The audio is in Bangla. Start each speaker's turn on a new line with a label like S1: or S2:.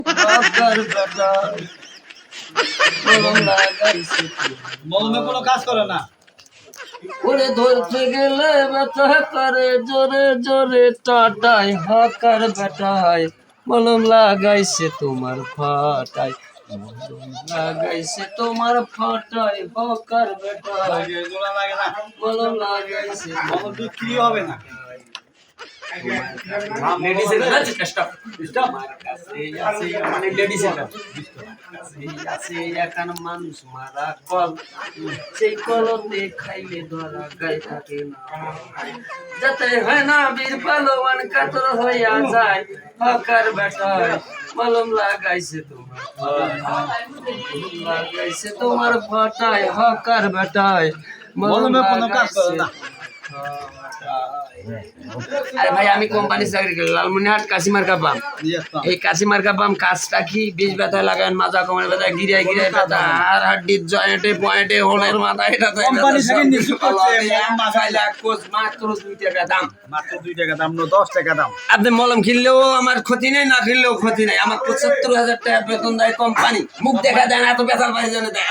S1: হকার বেটায় মলম লাগাইছে
S2: মলমে কোনো কাজ করে না।
S1: ওরে ধরতে গেলে ব্যথা করে জোরে জোরে টাটায় হকার বেটায় মলম লাগাইছে তোমার ফাটায় মলম লাগাইছে তোমার ফাটায় হকার বেটায়
S2: এগুলো লাগে না,
S1: মলম লাগাইছে
S2: মলম বিক্রি হবে না।
S1: লেডিস এর কাছে স্টপ স্টপ আমার কাছে আছে মানে লেডিস এর কাছে আছে এখন মানুষ মারা কল সেই কলতে খাইলে ধরা গায়ে থাকে না যাতে হয় না বীর পালোয়ান কাতর হইয়া যায় হকার বেটায় মলম লাগাইছে তোমার ফাটায় হকার বেটায়
S2: মলমে কোনো কাজ করে না।
S1: আরে ভাই আমি কোম্পানি চাকরি করি লালমনিরহাট কাশিমার কাপাম এই কাশিমার কাপাম কাজটা কি বিষ ব্যথা লাগান মাজা কোমরে ব্যথা গিরায় গিরায় ব্যথা আর হাড্ডির জয়েন্টে পয়েন্টে হোলের মাথা এটা তো
S2: কোম্পানি থেকে নিচু করছে,
S1: মাত্র 2 টাকা দাম
S2: মাত্র 2 টাকা দাম না 10 টাকা দাম।
S1: আপনি মলম কিনলেও আমার ক্ষতি নেই না কিনলেও ক্ষতি নেই আমার ৭৫,০০০ টাকা বেতন দেয় কোম্পানি মুখ দেখা দেয় না এত বেতাল পাই জানে দেয়